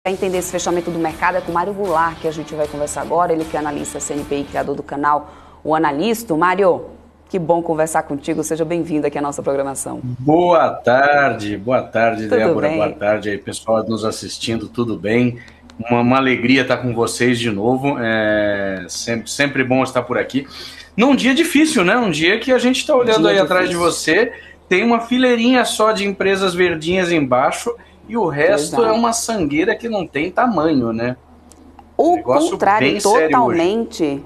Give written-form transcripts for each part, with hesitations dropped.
Para entender esse fechamento do mercado é com o Mário Goulart que a gente vai conversar agora, ele que é analista CNPI, criador do canal O Analista. Mário, que bom conversar contigo, seja bem-vindo aqui à nossa programação. Boa tarde, Débora, Bem? boa tarde aí, pessoal nos assistindo, tudo bem? Uma alegria estar com vocês de novo, sempre bom estar por aqui. Num dia difícil, né? Um dia que a gente está olhando aí atrás de você, tem uma fileirinha só de empresas verdinhas embaixo, e o resto é uma sangueira que não tem tamanho, né? O contrário, totalmente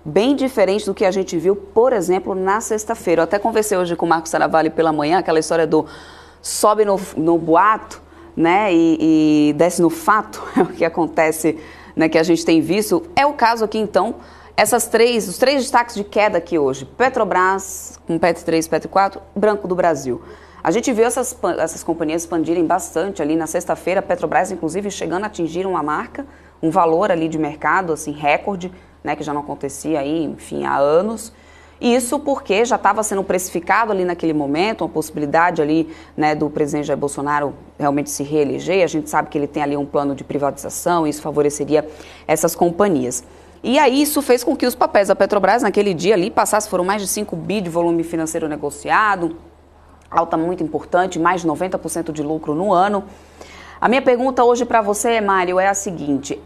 bem diferente do que a gente viu, por exemplo, na sexta-feira. Eu até conversei hoje com o Marcos Saravalli pela manhã, aquela história do sobe no boato, né, e desce no fato, é o que acontece, né, que a gente tem visto. É o caso aqui, então, os três destaques de queda aqui hoje. Petrobras, com PET 3, PET 4, Banco do Brasil. A gente viu essas companhias expandirem bastante ali na sexta-feira, a Petrobras, inclusive, chegando a atingir uma marca, um valor ali de mercado, assim, recorde, né, que já não acontecia aí, enfim, há anos. Isso porque já estava sendo precificado ali naquele momento, uma possibilidade ali, né, do presidente Jair Bolsonaro realmente se reeleger. A gente sabe que ele tem ali um plano de privatização e isso favoreceria essas companhias. E aí isso fez com que os papéis da Petrobras naquele dia ali passassem, foram mais de 5 bi de volume financeiro negociado, alta muito importante, mais de 90% de lucro no ano. A minha pergunta hoje para você, Mário, é a seguinte: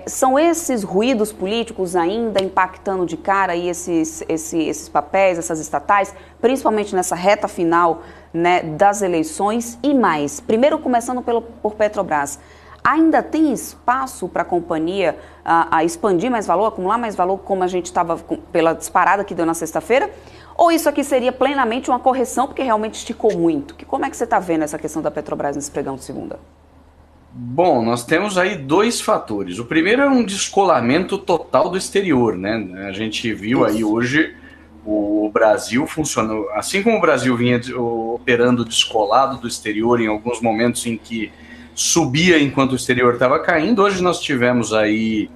são esses ruídos políticos ainda impactando de cara aí esses papéis, essas estatais, principalmente nessa reta final, né, das eleições e mais? Primeiro, começando por Petrobras, ainda tem espaço para a companhia a expandir mais valor, acumular mais valor, como a gente estava pela disparada que deu na sexta-feira? Ou isso aqui seria plenamente uma correção, porque realmente esticou muito? Como é que você está vendo essa questão da Petrobras nesse pregão de segunda? Bom, nós temos aí dois fatores. O primeiro é um descolamento total do exterior, né? A gente viu aí hoje o Brasil funcionando, assim como o Brasil vinha operando descolado do exterior em alguns momentos em que subia enquanto o exterior estava caindo, hoje nós tivemos aí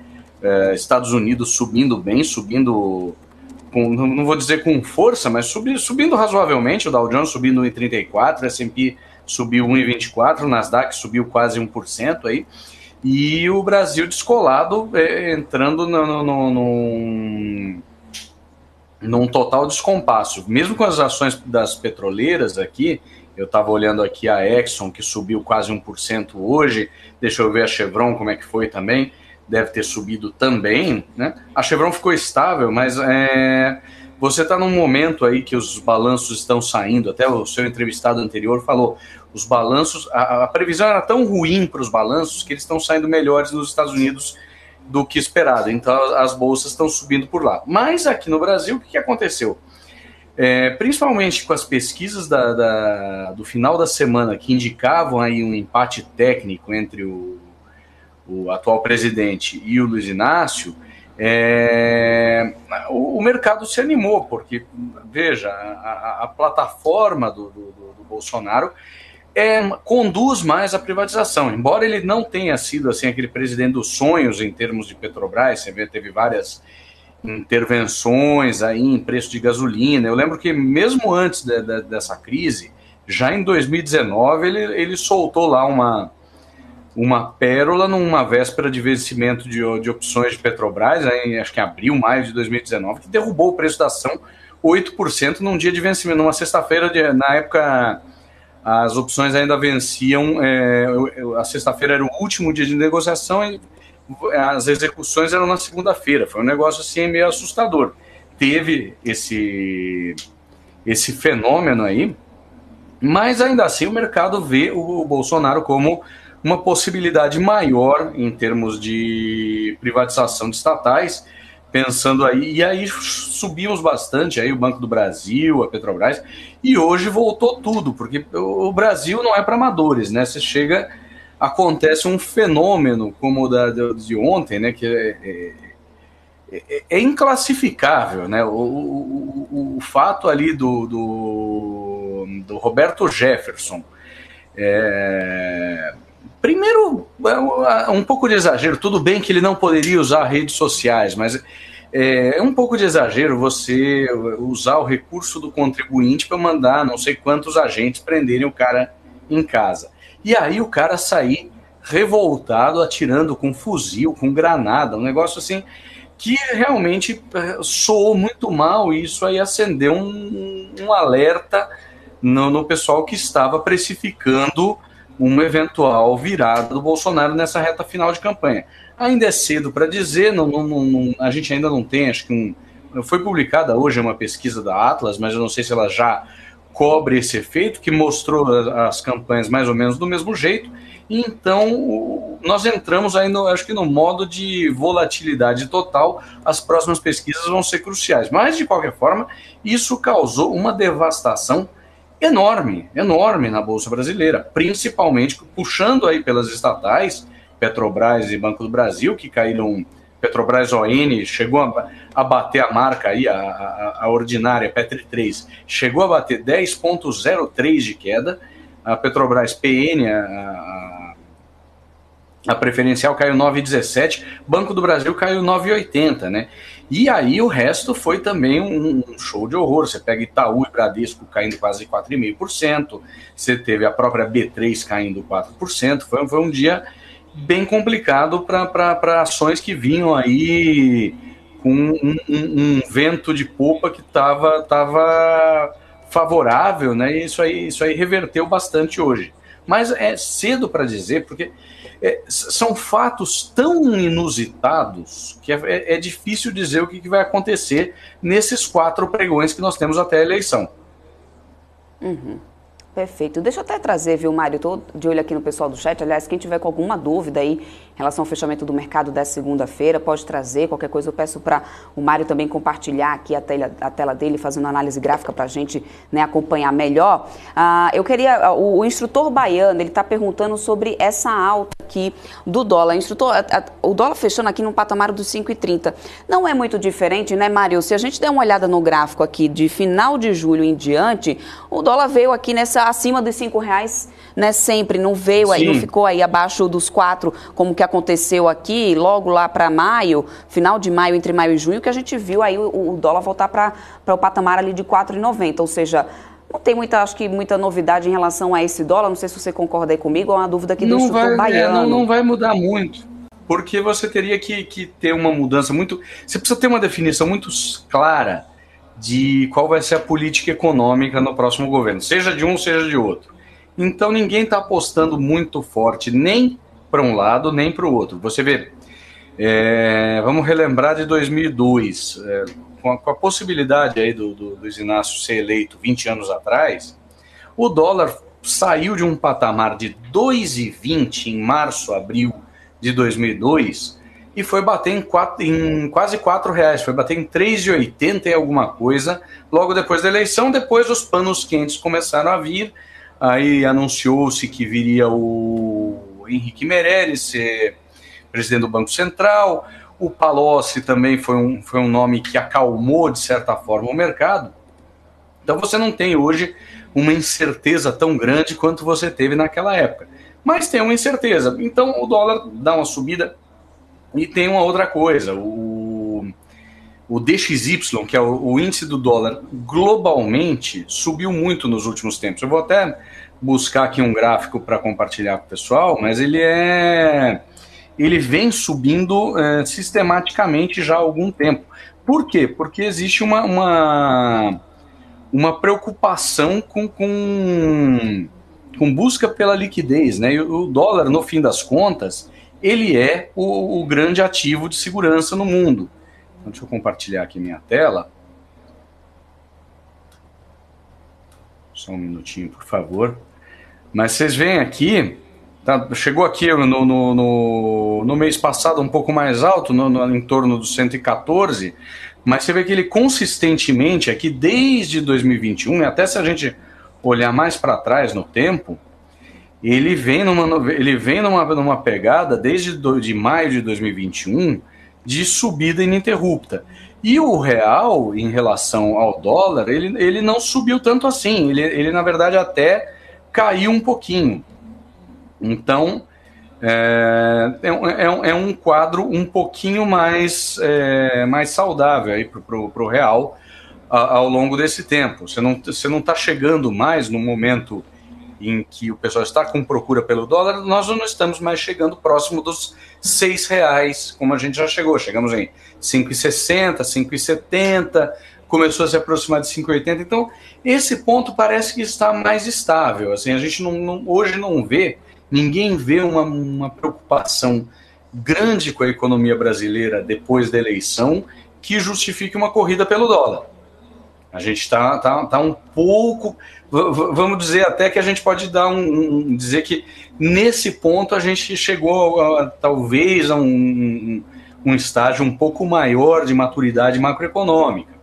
Estados Unidos subindo bem, subindo não vou dizer com força, mas subindo razoavelmente, o Dow Jones subindo 1,34, o S&P subiu 1,24, o Nasdaq subiu quase 1% aí, e o Brasil descolado, entrando num total descompasso. Mesmo com as ações das petroleiras aqui, eu estava olhando aqui a Exxon, que subiu quase 1% hoje, deixa eu ver a Chevron como é que foi também, deve ter subido também, né? A Chevron ficou estável, mas você está num momento aí que os balanços estão saindo, até o seu entrevistado anterior falou, os balanços, a previsão era tão ruim para os balanços que eles estão saindo melhores nos Estados Unidos do que esperado, então as bolsas estão subindo por lá. Mas aqui no Brasil, o que aconteceu? Principalmente com as pesquisas do final da semana que indicavam aí um empate técnico entre o atual presidente e o Luiz Inácio, o mercado se animou, porque, veja, a plataforma do Bolsonaro conduz mais a privatização, embora ele não tenha sido assim, aquele presidente dos sonhos em termos de Petrobras. Você vê, teve várias intervenções aí em preço de gasolina. Eu lembro que mesmo antes dessa crise, já em 2019, ele soltou lá uma pérola numa véspera de vencimento de opções de Petrobras, aí, acho que em abril, maio de 2019, que derrubou o preço da ação 8% num dia de vencimento, numa sexta-feira. Na época, as opções ainda venciam, a sexta-feira era o último dia de negociação e as execuções eram na segunda-feira. Foi um negócio assim meio assustador. Teve esse fenômeno aí, mas ainda assim o mercado vê o Bolsonaro como uma possibilidade maior em termos de privatização de estatais, pensando aí, e aí subimos bastante aí o Banco do Brasil, a Petrobras, e hoje voltou tudo, porque o Brasil não é para amadores, né? Você chega, acontece um fenômeno como o de ontem, né? Que é inclassificável, né? O fato ali do Roberto Jefferson, primeiro, um pouco de exagero. Tudo bem que ele não poderia usar redes sociais, mas é um pouco de exagero você usar o recurso do contribuinte para mandar não sei quantos agentes prenderem o cara em casa. E aí o cara sair revoltado, atirando com fuzil, com granada, um negócio assim que realmente soou muito mal, e isso aí acendeu um alerta no pessoal que estava precificando uma eventual virada do Bolsonaro nessa reta final de campanha. Ainda é cedo para dizer, a gente ainda não tem, acho que foi publicada hoje uma pesquisa da Atlas, mas eu não sei se ela já cobre esse efeito, que mostrou as campanhas mais ou menos do mesmo jeito. Então, nós entramos aí, acho que no modo de volatilidade total. As próximas pesquisas vão ser cruciais. Mas, de qualquer forma, isso causou uma devastação enorme na Bolsa Brasileira, principalmente puxando aí pelas estatais, Petrobras e Banco do Brasil, que caíram. Petrobras ON chegou a bater a marca aí, a ordinária Petri 3, chegou a bater 10,03 de queda. A Petrobras PN, a preferencial, caiu 9,17, Banco do Brasil caiu 9,80, né? E aí o resto foi também um show de horror. Você pega Itaú e Bradesco caindo quase 4,5%, você teve a própria B3 caindo 4%, foi um dia bem complicado para ações que vinham aí com um vento de popa que estava favorável, né? E isso aí reverteu bastante hoje. Mas é cedo para dizer, porque são fatos tão inusitados que é difícil dizer o que vai acontecer nesses 4 pregões que nós temos até a eleição. Uhum. Perfeito. Deixa eu até trazer, viu, Mário? Estou de olho aqui no pessoal do chat. Aliás, quem tiver com alguma dúvida aí em relação ao fechamento do mercado dessa segunda-feira, pode trazer. Qualquer coisa eu peço para o Mário também compartilhar aqui a tela dele, fazendo análise gráfica para a gente, né, acompanhar melhor. Eu queria... O instrutor baiano, ele está perguntando sobre essa alta aqui do dólar. Instrutor, o dólar fechando aqui no patamar dos 5,30. Não é muito diferente, né, Mário? Se a gente der uma olhada no gráfico aqui de final de julho em diante, o dólar veio aqui acima dos R$5, né, sempre, não veio aí, não ficou aí abaixo dos 4, como que aconteceu aqui, logo lá para maio, final de maio, entre maio e junho, que a gente viu aí o dólar voltar para o patamar ali de R$4,90, ou seja, não tem muita novidade em relação a esse dólar, não sei se você concorda aí comigo, é uma dúvida aqui do instrutor baiano. Não vai mudar muito, porque você teria que ter uma mudança você precisa ter uma definição muito clara de qual vai ser a política econômica no próximo governo, seja de um, seja de outro. Então ninguém está apostando muito forte nem para um lado, nem para o outro. Você vê, vamos relembrar de 2002, com a possibilidade aí do Luiz Inácio ser eleito 20 anos atrás, o dólar saiu de um patamar de 2,20 em março, abril de 2002, e foi bater em quase R$4, foi bater em 3,80 e alguma coisa, logo depois da eleição. Depois os panos quentes começaram a vir, aí anunciou-se que viria o Henrique Meirelles ser presidente do Banco Central, o Palocci também foi um nome que acalmou, de certa forma, o mercado. Então você não tem hoje uma incerteza tão grande quanto você teve naquela época, mas tem uma incerteza. Então o dólar dá uma subida. E tem uma outra coisa, o DXY, que é o índice do dólar, globalmente subiu muito nos últimos tempos. Eu vou até buscar aqui um gráfico para compartilhar com o pessoal, mas ele vem subindo sistematicamente já há algum tempo. Por quê? Porque existe uma preocupação com busca pela liquidez, né? E o dólar, no fim das contas, ele é o grande ativo de segurança no mundo. Então, deixa eu compartilhar aqui minha tela. Só um minutinho, por favor. Mas vocês veem aqui, tá? Chegou aqui no mês passado um pouco mais alto, em torno dos 114, mas você vê que ele consistentemente aqui, desde 2021, e até se a gente olhar mais para trás no tempo, ele vem numa pegada desde de maio de 2021 de subida ininterrupta. E o real, em relação ao dólar, ele não subiu tanto assim. Ele na verdade, até caiu um pouquinho. Então, é um quadro um pouquinho mais saudável para o real ao longo desse tempo. Você não está chegando mais no momento em que o pessoal está com procura pelo dólar, nós não estamos mais chegando próximo dos R$6, como a gente já chegou. Chegamos em 5,60, 5,70, começou a se aproximar de 5,80. Então, esse ponto parece que está mais estável. Assim, a gente hoje não vê, ninguém vê uma preocupação grande com a economia brasileira depois da eleição que justifique uma corrida pelo dólar. A gente está um pouco, vamos dizer até que a gente pode dizer que nesse ponto a gente chegou talvez a um estágio um pouco maior de maturidade macroeconômica.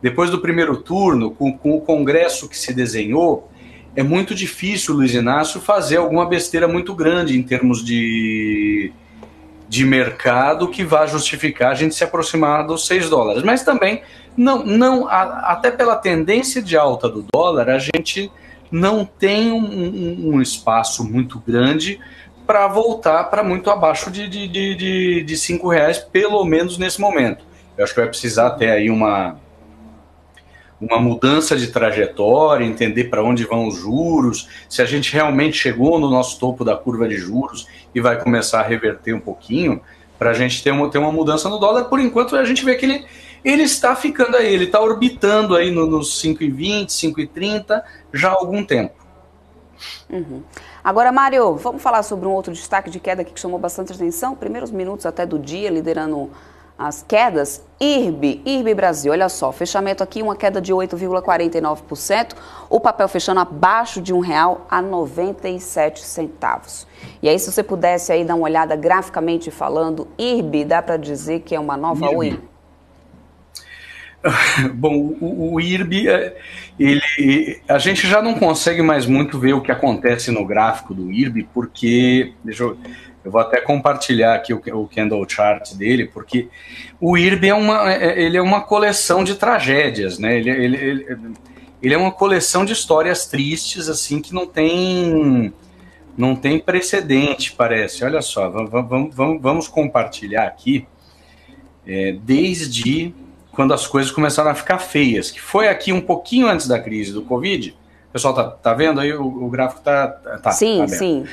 Depois do primeiro turno, com o Congresso que se desenhou, é muito difícil, Luiz Inácio, fazer alguma besteira muito grande em termos de mercado que vá justificar a gente se aproximar dos $6. Mas também, até pela tendência de alta do dólar, a gente não tem um espaço muito grande para voltar para muito abaixo de R$5, pelo menos nesse momento. Eu acho que vai precisar ter aí uma mudança de trajetória, entender para onde vão os juros, se a gente realmente chegou no nosso topo da curva de juros e vai começar a reverter um pouquinho, para a gente ter uma mudança no dólar. Por enquanto, a gente vê que ele está ficando aí, ele está orbitando aí nos 5,20, 5,30 já há algum tempo. Uhum. Agora, Mário, vamos falar sobre um outro destaque de queda aqui que chamou bastante atenção, primeiros minutos até do dia, liderando as quedas, IRB Brasil, olha só, fechamento aqui, uma queda de 8,49%, o papel fechando abaixo de R$1,97. E aí, se você pudesse aí dar uma olhada graficamente falando, IRB, dá para dizer que é uma nova Oi? Bom, o IRB, a gente já não consegue mais muito ver o que acontece no gráfico do IRB, porque, eu vou até compartilhar aqui o candle chart dele, porque o IRB ele é uma coleção de tragédias, né? Ele é uma coleção de histórias tristes, assim, que não tem precedente, parece. Olha só, vamos compartilhar aqui, desde quando as coisas começaram a ficar feias, que foi aqui um pouquinho antes da crise do Covid. O pessoal tá vendo aí? O gráfico tá sim, tá sim.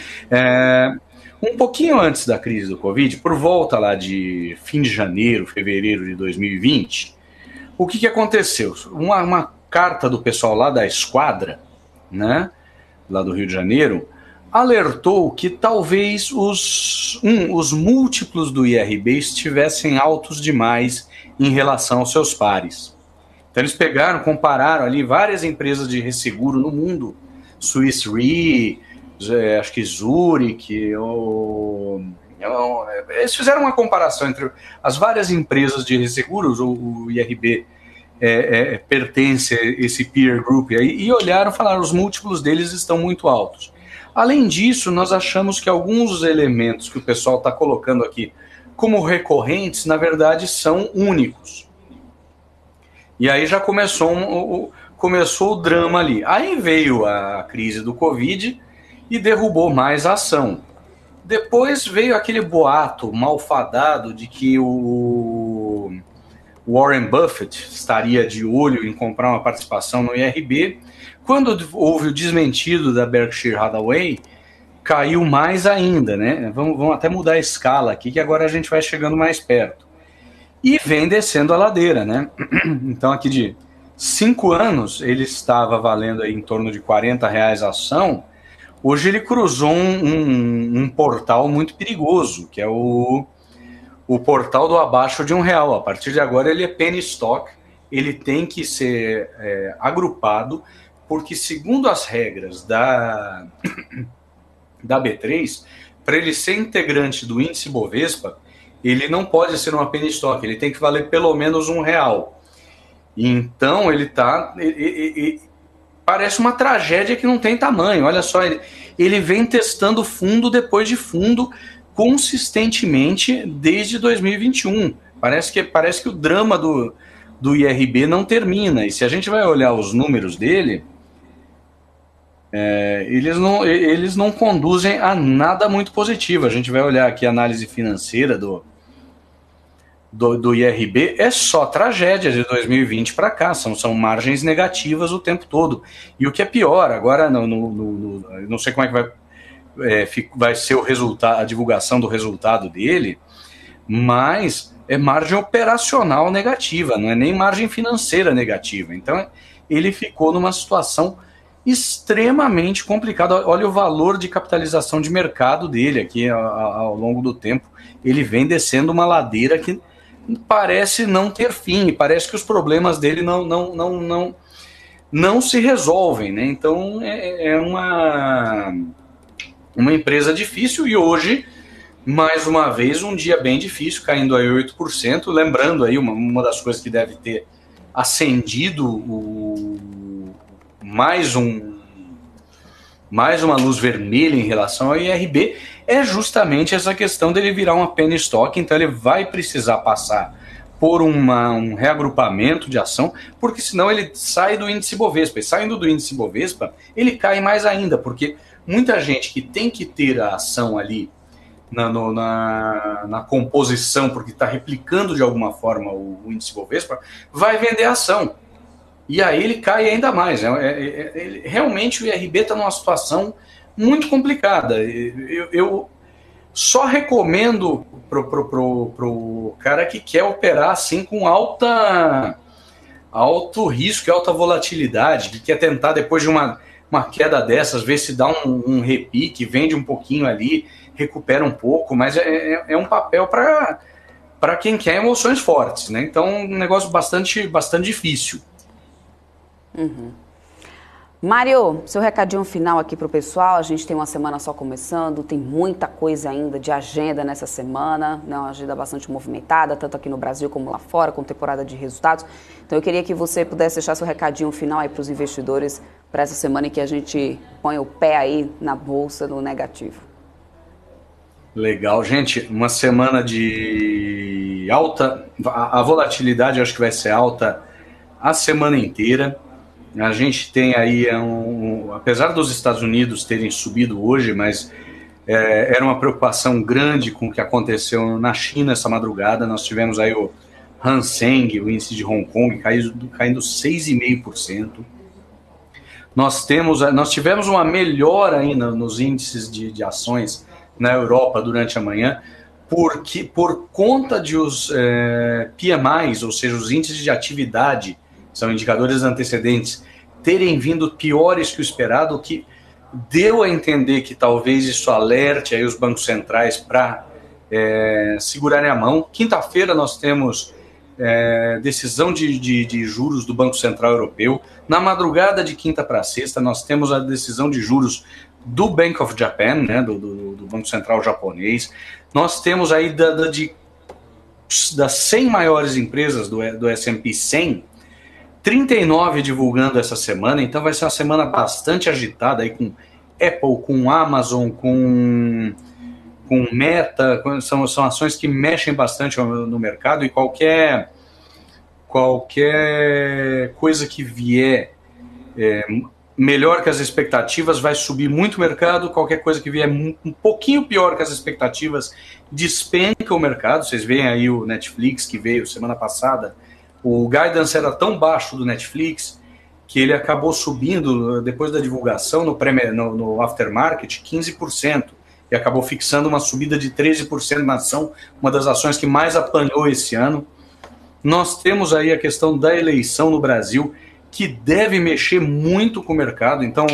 Um pouquinho antes da crise do Covid, por volta lá de fim de janeiro, fevereiro de 2020, o que aconteceu? Uma carta do pessoal lá da Esquadra, né, lá do Rio de Janeiro, alertou que talvez os múltiplos do IRB estivessem altos demais em relação aos seus pares. Então eles compararam ali várias empresas de resseguro no mundo, Swiss Re, acho que Zurich, eles fizeram uma comparação entre as várias empresas de resseguros, o IRB pertence a esse peer group, e olharam e falaram, os múltiplos deles estão muito altos. Além disso, nós achamos que alguns elementos que o pessoal está colocando aqui como recorrentes, na verdade, são únicos. E aí já começou o drama ali. Aí veio a crise do Covid e derrubou mais a ação. Depois veio aquele boato malfadado de que o Warren Buffett estaria de olho em comprar uma participação no IRB. Quando houve o desmentido da Berkshire Hathaway, caiu mais ainda, né? Vamos até mudar a escala aqui, que agora a gente vai chegando mais perto. E vem descendo a ladeira, né? Então aqui de 5 anos, ele estava valendo aí em torno de R$40 a ação. Hoje ele cruzou um portal muito perigoso, que é o portal do abaixo de R$1. A partir de agora ele é penny stock, ele tem que ser agrupado, porque segundo as regras da B3, para ele ser integrante do índice Bovespa, ele não pode ser uma penny stock, ele tem que valer pelo menos R$1. Então ele parece uma tragédia que não tem tamanho. Olha só, ele vem testando fundo depois de fundo consistentemente desde 2021. Parece que o drama do IRB não termina. E se a gente vai olhar os números dele, eles não conduzem a nada muito positivo. A gente vai olhar aqui a análise financeira do IRB é só tragédia de 2020 para cá, são margens negativas o tempo todo. E o que é pior, agora não sei como é que vai ser o resultado, a divulgação do resultado dele, mas é margem operacional negativa, não é nem margem financeira negativa. Então ele ficou numa situação extremamente complicada. Olha o valor de capitalização de mercado dele aqui ao longo do tempo. Ele vem descendo uma ladeira que parece não ter fim, parece que os problemas dele não se resolvem, né? Então é uma empresa difícil, e hoje, mais uma vez, um dia bem difícil, caindo aí 8%, lembrando aí uma das coisas que deve ter acendido mais uma luz vermelha em relação ao IRB, é justamente essa questão dele virar uma penny stock. Então ele vai precisar passar por um reagrupamento de ação, porque senão ele sai do índice Bovespa, e saindo do índice Bovespa, ele cai mais ainda, porque muita gente que tem que ter a ação ali na composição, porque está replicando de alguma forma o índice Bovespa, vai vender a ação. E aí ele cai ainda mais. Realmente o IRB está numa situação muito complicada. Eu só recomendo pro cara que quer operar assim com alto risco e alta volatilidade, que quer tentar, depois de uma queda dessas, ver se dá um repique, vende um pouquinho ali, recupera um pouco, mas é um papel para quem quer emoções fortes, né? Então, um negócio bastante difícil. Uhum. Mário, seu recadinho final aqui para o pessoal. A gente tem uma semana só começando, tem muita coisa ainda de agenda nessa semana, né? Uma agenda bastante movimentada, tanto aqui no Brasil como lá fora, com temporada de resultados. Então eu queria que você pudesse deixar seu recadinho final aí para os investidores para essa semana, em que a gente põe o pé aí na bolsa no negativo. Legal, gente, uma semana de alta, a volatilidade acho que vai ser alta a semana inteira. A gente tem aí, apesar dos Estados Unidos terem subido hoje, mas era uma preocupação grande com o que aconteceu na China essa madrugada. Nós tivemos aí o Hang Seng, o índice de Hong Kong, caindo 6,5%. Nós tivemos uma melhora ainda nos índices de ações na Europa durante a manhã, porque por conta de os PMIs, ou seja, os índices de atividade, são indicadores antecedentes, terem vindo piores que o esperado, o que deu a entender que talvez isso alerte aí os bancos centrais para segurarem a mão. Quinta-feira nós temos decisão de juros do Banco Central Europeu. Na madrugada de quinta para sexta nós temos a decisão de juros do Bank of Japan, né, do Banco Central japonês. Nós temos aí das 100 maiores empresas do S&P 100, 39 divulgando essa semana. Então vai ser uma semana bastante agitada aí, com Apple, com Amazon, com Meta. São ações que mexem bastante no mercado, e qualquer coisa que vier melhor que as expectativas vai subir muito o mercado. Qualquer coisa que vier um pouquinho pior que as expectativas despenca o mercado. Vocês veem aí o Netflix, que veio semana passada. O guidance era tão baixo do Netflix que ele acabou subindo, depois da divulgação, no aftermarket, 15%. E acabou fixando uma subida de 13% na ação, uma das ações que mais apanhou esse ano. Nós temos aí a questão da eleição no Brasil, que deve mexer muito com o mercado. Então,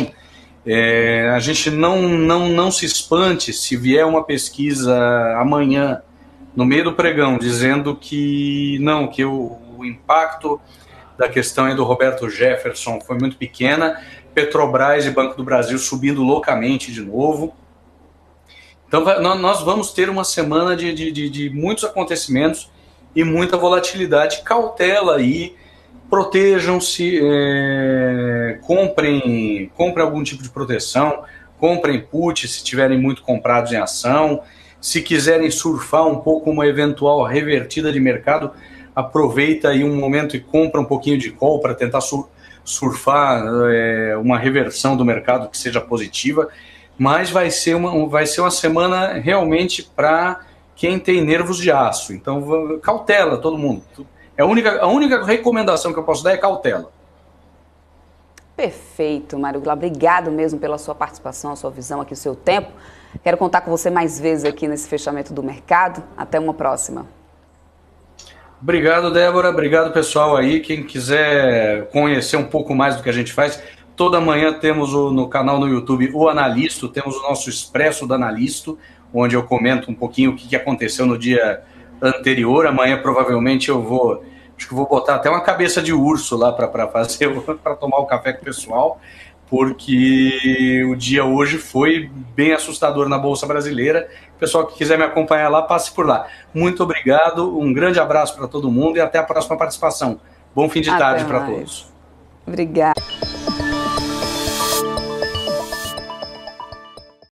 a gente não se espante se vier uma pesquisa amanhã, no meio do pregão, dizendo que o impacto da questão aí do Roberto Jefferson foi muito pequena. Petrobras e Banco do Brasil subindo loucamente de novo. Então, nós vamos ter uma semana de muitos acontecimentos e muita volatilidade. Cautela aí, protejam-se, comprem algum tipo de proteção, comprem put se estiverem muito comprados em ação. Se quiserem surfar um pouco uma eventual revertida de mercado, aproveita aí um momento e compra um pouquinho de call para tentar surfar uma reversão do mercado que seja positiva. Mas vai ser uma semana realmente para quem tem nervos de aço. Então, cautela, todo mundo. A única recomendação que eu posso dar é cautela. Perfeito, Mário Glauber. Obrigado mesmo pela sua participação, a sua visão aqui, o seu tempo. Quero contar com você mais vezes aqui nesse fechamento do mercado. Até uma próxima. Obrigado, Débora. Obrigado, pessoal aí. Quem quiser conhecer um pouco mais do que a gente faz, toda manhã temos no canal no YouTube o Analisto, temos o nosso Expresso do Analisto, onde eu comento um pouquinho o que aconteceu no dia anterior. Amanhã, provavelmente, acho que vou botar até uma cabeça de urso lá para tomar o café com o pessoal, porque o dia hoje foi bem assustador na Bolsa Brasileira. O pessoal que quiser me acompanhar lá, passe por lá. Muito obrigado, um grande abraço para todo mundo e até a próxima participação. Bom fim de tarde para todos. Obrigada.